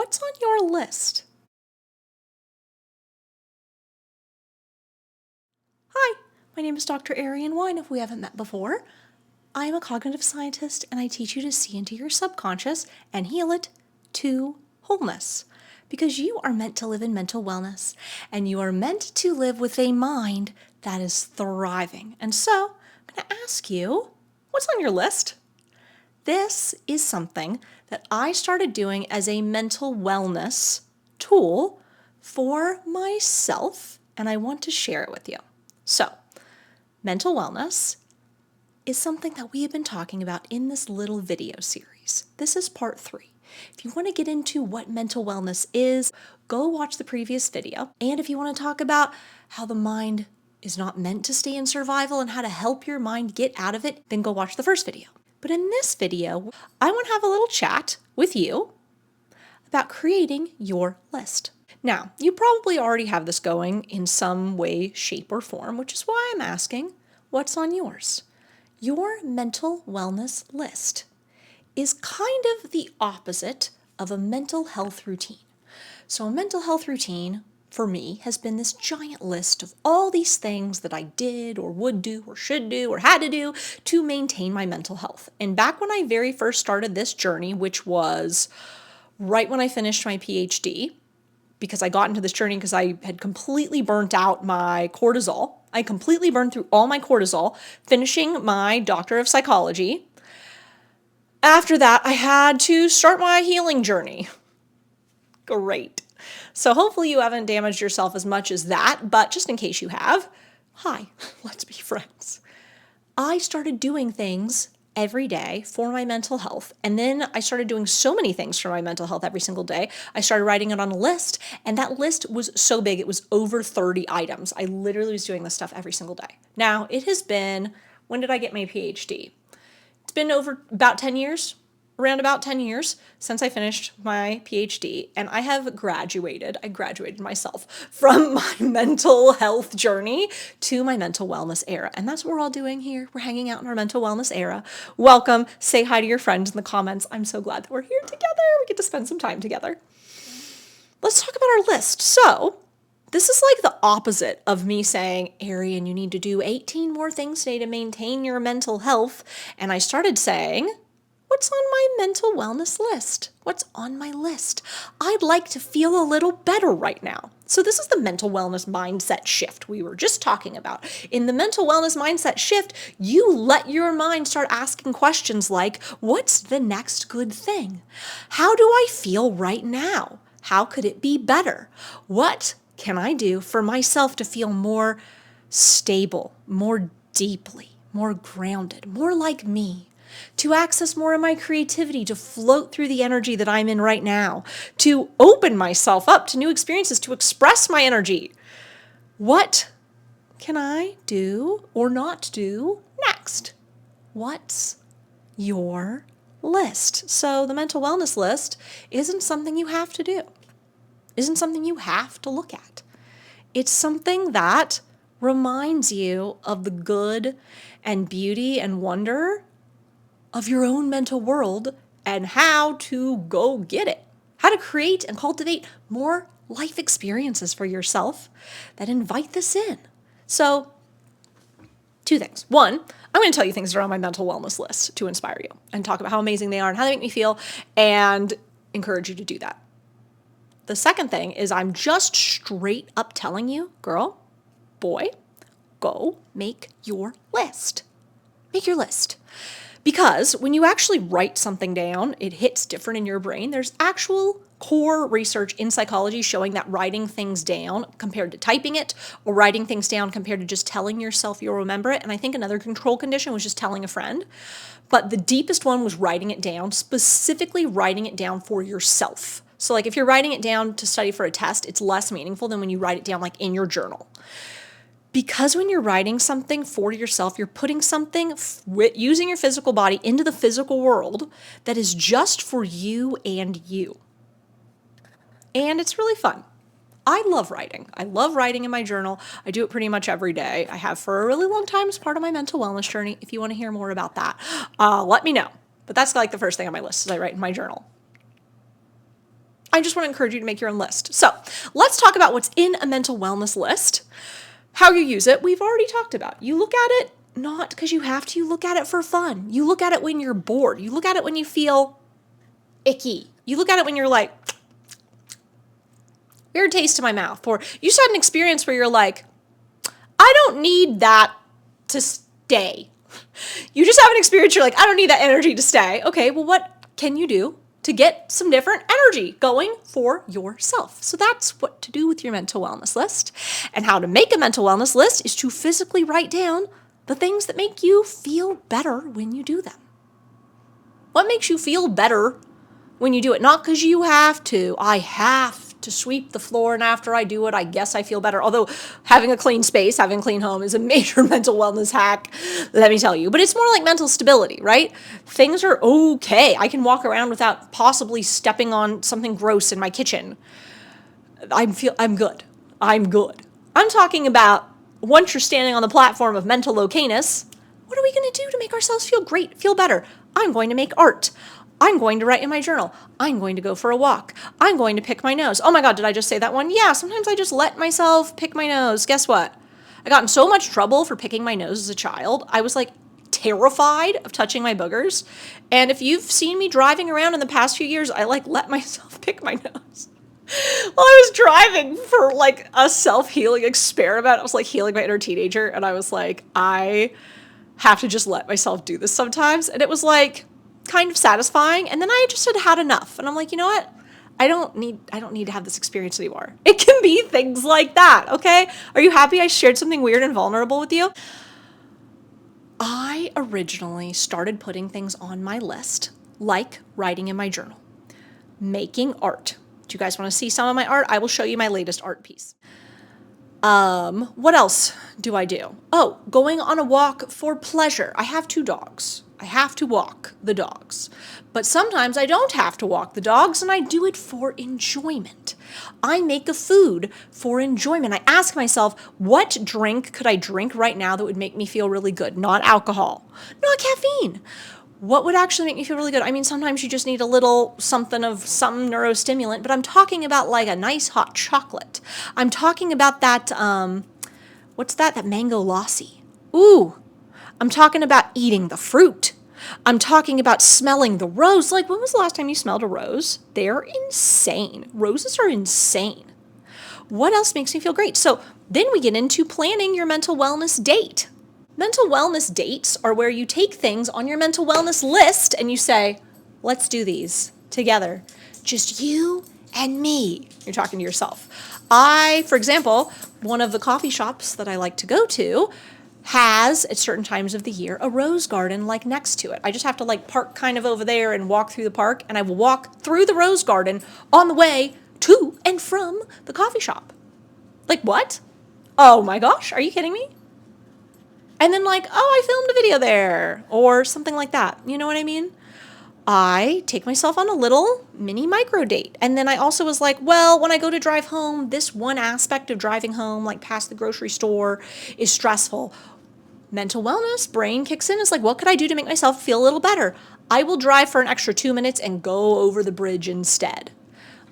What's on your list? Hi, my name is Dr. Arian Wine, if we haven't met before. I am a cognitive scientist, and I teach you to see into your subconscious and heal it to wholeness. Because you are meant to live in mental wellness, and you are meant to live with a mind that is thriving. And so, I'm going to ask you, what's on your list? This is something that I started doing as a mental wellness tool for myself, and I want to share it with you. So, mental wellness is something that we have been talking about in this little video series. This is part 3. If you want to get into what mental wellness is, go watch the previous video. And if you want to talk about how the mind is not meant to stay in survival and how to help your mind get out of it, then go watch the first video. But in this video, I want to have a little chat with you about creating your list. Now, you probably already have this going in some way, shape, or form, which is why I'm asking, what's on yours? Your mental wellness list is kind of the opposite of a mental health routine. So a mental health routine, for me, has been this giant list of all these things that I did or would do or should do or had to do to maintain my mental health. And back when I very first started this journey, which was right when I finished my PhD, because I got into this journey because I had completely burnt out my cortisol. I completely burned through all my cortisol, finishing my Doctor of Psychology. After that, I had to start my healing journey. Great. So hopefully you haven't damaged yourself as much as that, but just in case you have, hi, let's be friends. I started doing things every day for my mental health. And then I started doing so many things for my mental health every single day. I started writing it on a list, and that list was so big, it was over 30 items. I literally was doing this stuff every single day. Now, it has been, when did I get my PhD? It's been over about 10 years, around about 10 years since I finished my PhD, and I have graduated. I graduated myself from my mental health journey to my mental wellness era. And that's what we're all doing here. We're hanging out in our mental wellness era. Welcome. Say hi to your friends in the comments. I'm so glad that we're here together. We get to spend some time together. Let's talk about our list. So, this is like the opposite of me saying, Arian, you need to do 18 more things today to maintain your mental health. And I started saying, what's on my mental wellness list? What's on my list? I'd like to feel a little better right now. So this is the mental wellness mindset shift we were just talking about. In the mental wellness mindset shift, you let your mind start asking questions like, what's the next good thing? How do I feel right now? How could it be better? What can I do for myself to feel more stable, more deeply, more grounded, more like me? To access more of my creativity, to float through the energy that I'm in right now, to open myself up to new experiences, to express my energy. What can I do or not do next? What's your list? So the mental wellness list isn't something you have to do, isn't something you have to look at. It's something that reminds you of the good and beauty and wonder of your own mental world and how to go get it. How to create and cultivate more life experiences for yourself that invite this in. So, 2 things. 1, I'm going to tell you things that are on my mental wellness list to inspire you and talk about how amazing they are and how they make me feel and encourage you to do that. The second thing is I'm just straight up telling you, girl, boy, go make your list. Make your list. Because when you actually write something down, it hits different in your brain. There's actual core research in psychology showing that writing things down compared to typing it, or writing things down compared to just telling yourself you'll remember it. And I think another control condition was just telling a friend. But the deepest one was writing it down, specifically writing it down for yourself. So like if you're writing it down to study for a test, it's less meaningful than when you write it down like in your journal. Because when you're writing something for yourself, you're putting something using your physical body into the physical world that is just for you and you. And it's really fun. I love writing. I love writing in my journal. I do it pretty much every day. I have for a really long time as part of my mental wellness journey. If you want to hear more about that, let me know. But that's like the first thing on my list is I write in my journal. I just want to encourage you to make your own list. So let's talk about what's in a mental wellness list. How you use it, we've already talked about. You look at it not because you have to, you look at it for fun. You look at it when you're bored. You look at it when you feel icky. You look at it when you're like, weird taste in my mouth. Or you just had an experience where you're like, I don't need that to stay. You just have an experience, you're like, I don't need that energy to stay. Okay, well, what can you do to get some different energy going for yourself? So that's what to do with your mental wellness list. And how to make a mental wellness list is to physically write down the things that make you feel better when you do them. What makes you feel better when you do it? Not because you have to. I have to sweep the floor, and after I do it, I guess I feel better. Although having a clean space, having a clean home is a major mental wellness hack, let me tell you. But it's more like mental stability, right? Things are okay. I can walk around without possibly stepping on something gross in my kitchen. I'm good. I'm good. I'm talking about once you're standing on the platform of mental okayness, what are we going to do to make ourselves feel great, feel better? I'm going to make art. I'm going to write in my journal. I'm going to go for a walk. I'm going to pick my nose. Oh my God, did I just say that one? Yeah, sometimes I just let myself pick my nose. Guess what? I got in so much trouble for picking my nose as a child. I was like terrified of touching my boogers. And if you've seen me driving around in the past few years, I like let myself pick my nose. Well, I was driving for like a self-healing experiment. I was like healing my inner teenager. And I was like, I have to just let myself do this sometimes. And it was like kind of satisfying. And then I just had enough. And I'm like, you know what? I don't need to have this experience anymore. It can be things like that. Okay. Are you happy I shared something weird and vulnerable with you? I originally started putting things on my list, like writing in my journal, making art. Do you guys want to see some of my art? I will show you my latest art piece. What else do I do? Oh, going on a walk for pleasure. I have 2 dogs. I have to walk the dogs. But sometimes I don't have to walk the dogs, and I do it for enjoyment. I make a food for enjoyment. I ask myself, what drink could I drink right now that would make me feel really good? Not alcohol, not caffeine. What would actually make me feel really good? I mean, sometimes you just need a little something of some neurostimulant, but I'm talking about like a nice hot chocolate. I'm talking about that, what's that? That mango lassi. Ooh, I'm talking about eating the fruit. I'm talking about smelling the rose. Like, when was the last time you smelled a rose? They're insane. Roses are insane. What else makes me feel great? So then we get into planning your mental wellness date. Mental wellness dates are where you take things on your mental wellness list and you say, let's do these together. Just you and me. You're talking to yourself. For example, one of the coffee shops that I like to go to has, at certain times of the year, a rose garden like next to it. I just have to like park kind of over there and walk through the park, and I will walk through the rose garden on the way to and from the coffee shop. Like, what? Oh my gosh, are you kidding me? And then like, oh, I filmed a video there, or something like that. You know what I mean? I take myself on a little mini micro date. And then I also was like, well, when I go to drive home, this one aspect of driving home, like past the grocery store, is stressful. Mental wellness, brain kicks in. It's like, what could I do to make myself feel a little better? I will drive for an extra 2 minutes and go over the bridge instead.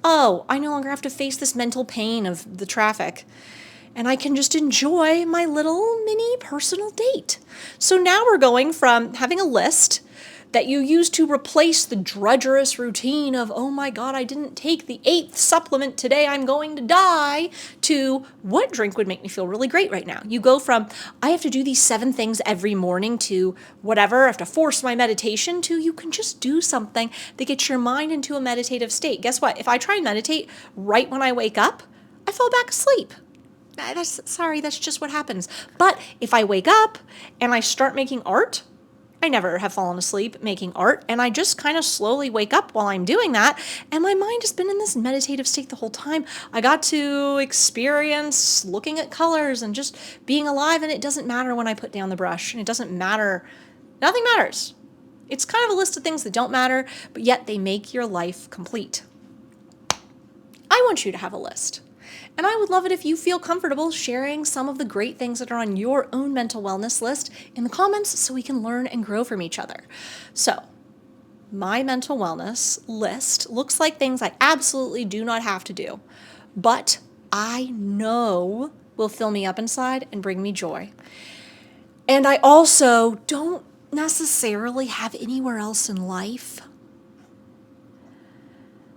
Oh, I no longer have to face this mental pain of the traffic. And I can just enjoy my little mini personal date. So now we're going from having a list that you use to replace the drudgerous routine of, oh my God, I didn't take the 8th supplement today, I'm going to die, to what drink would make me feel really great right now. You go from, I have to do these 7 things every morning, to whatever, I have to force my meditation, to you can just do something that gets your mind into a meditative state. Guess what? If I try and meditate right when I wake up, I fall back asleep. That's just what happens. But if I wake up and I start making art, I never have fallen asleep making art, and I just kind of slowly wake up while I'm doing that, and my mind has been in this meditative state the whole time. I got to experience looking at colors and just being alive, and it doesn't matter when I put down the brush, and it doesn't matter. Nothing matters. It's kind of a list of things that don't matter, but yet they make your life complete. I want you to have a list. And I would love it if you feel comfortable sharing some of the great things that are on your own mental wellness list in the comments so we can learn and grow from each other. So my mental wellness list looks like things I absolutely do not have to do, but I know will fill me up inside and bring me joy. And I also don't necessarily have anywhere else in life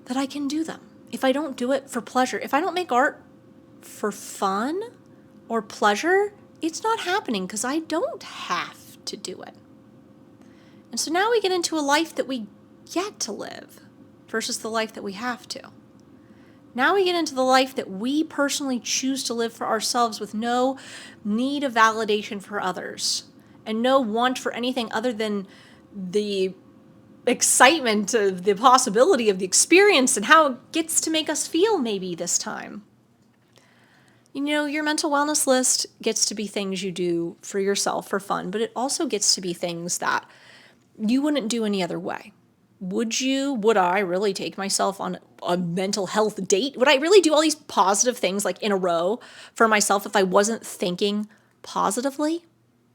that I can do them. If I don't do it for pleasure, if I don't make art for fun or pleasure, it's not happening because I don't have to do it. And so now we get into a life that we get to live versus the life that we have to. Now we get into the life that we personally choose to live for ourselves with no need of validation for others and no want for anything other than the excitement of the possibility of the experience and how it gets to make us feel maybe this time. You know, your mental wellness list gets to be things you do for yourself for fun, but it also gets to be things that you wouldn't do any other way. Would I really take myself on a mental health date? Would I really do all these positive things like in a row for myself if I wasn't thinking positively?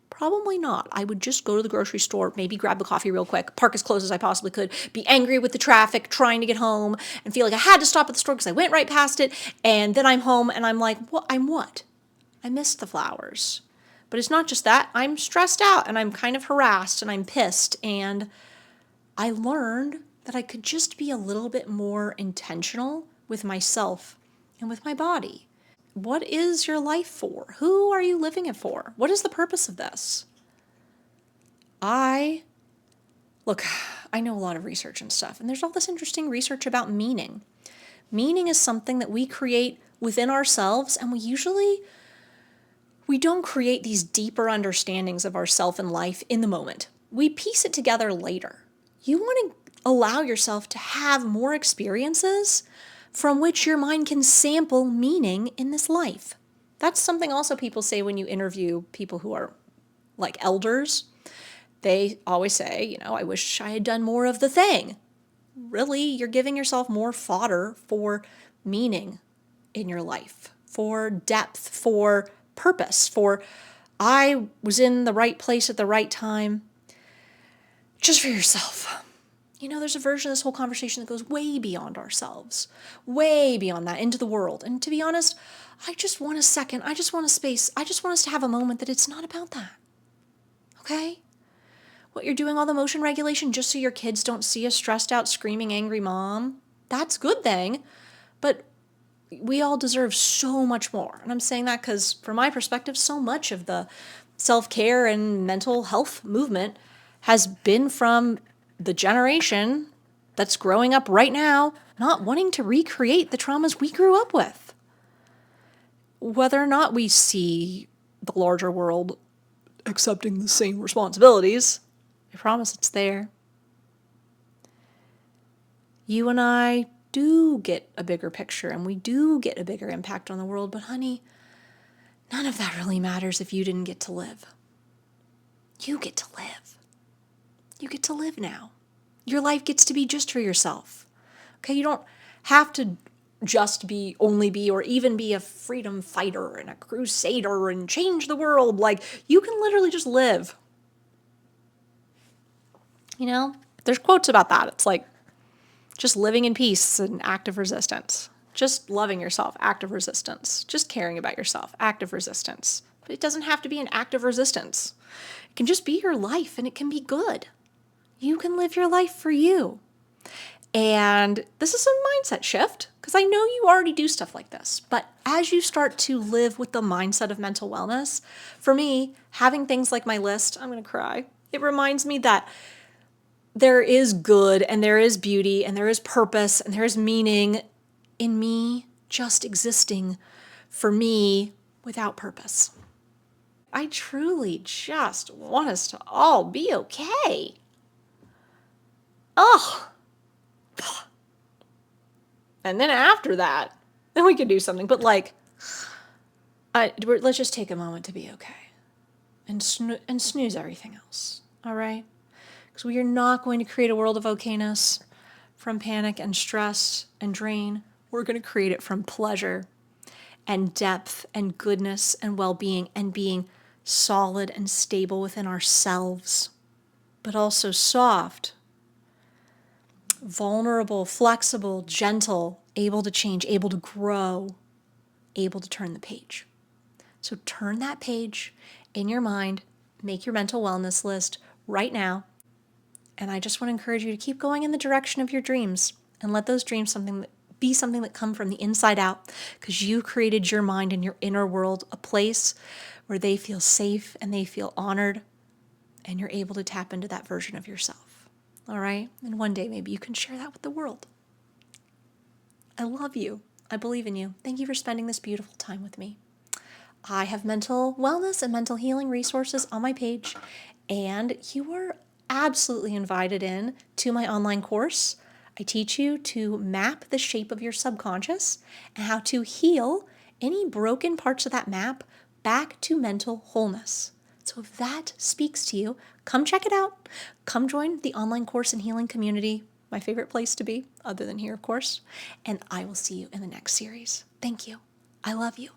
Probably not. I would just go to the grocery store, maybe grab a coffee real quick, park as close as I possibly could, be angry with the traffic, trying to get home, and feel like I had to stop at the store because I went right past it, and then I'm home and I'm like, what? I missed the flowers. But it's not just that. I'm stressed out and I'm kind of harassed and I'm pissed, and I learned that I could just be a little bit more intentional with myself and with my body. What is your life for? Who are you living it for? What is the purpose of this? I know a lot of research and stuff, and there's all this interesting research about meaning. Meaning is something that we create within ourselves, and we don't create these deeper understandings of ourself and life in the moment. We piece it together later. You want to allow yourself to have more experiences from which your mind can sample meaning in this life. That's something also people say when you interview people who are like elders. They always say, I wish I had done more of the thing. Really, you're giving yourself more fodder for meaning in your life, for depth, for purpose, for I was in the right place at the right time, just for yourself. There's a version of this whole conversation that goes way beyond ourselves, way beyond that, into the world. And to be honest, I just want a second. I just want a space. I just want us to have a moment that it's not about that. Okay? What you're doing, all the motion regulation, just so your kids don't see a stressed out, screaming, angry mom, that's a good thing. But we all deserve so much more. And I'm saying that because, from my perspective, so much of the self-care and mental health movement has been from the generation that's growing up right now not wanting to recreate the traumas we grew up with. Whether or not we see the larger world accepting the same responsibilities, I promise it's there. You and I do get a bigger picture and we do get a bigger impact on the world, but honey, none of that really matters if you didn't get to live. You get to live. You get to live now. Your life gets to be just for yourself. Okay, you don't have to just only be, or even be a freedom fighter and a crusader and change the world. Like, you can literally just live. There's quotes about that. It's like, just living in peace, an act of resistance. Just loving yourself, act of resistance. Just caring about yourself, act of resistance. But it doesn't have to be an act of resistance. It can just be your life, and it can be good. You can live your life for you. And this is a mindset shift, because I know you already do stuff like this. But as you start to live with the mindset of mental wellness, for me, having things like my list, I'm going to cry. It reminds me that there is good and there is beauty and there is purpose and there is meaning in me just existing for me without purpose. I truly just want us to all be okay. Oh. And then after that, then we can do something. But let's just take a moment to be okay and snooze everything else. All right? Because we are not going to create a world of okayness from panic and stress and drain. We're going to create it from pleasure and depth and goodness and well-being and being solid and stable within ourselves, but also soft vulnerable, flexible, gentle, able to change, able to grow, able to turn the page. So turn that page in your mind, make your mental wellness list right now. And I just want to encourage you to keep going in the direction of your dreams and let those dreams be something that come from the inside out, because you created your mind and your inner world a place where they feel safe and they feel honored, and you're able to tap into that version of yourself. All right? And one day maybe you can share that with the world. I love you. I believe in you. Thank you for spending this beautiful time with me. I have mental wellness and mental healing resources on my page, and you are absolutely invited in to my online course. I teach you to map the shape of your subconscious and how to heal any broken parts of that map back to mental wholeness. So if that speaks to you, come check it out. Come join the online course and healing community, my favorite place to be, other than here, of course. And I will see you in the next series. Thank you. I love you.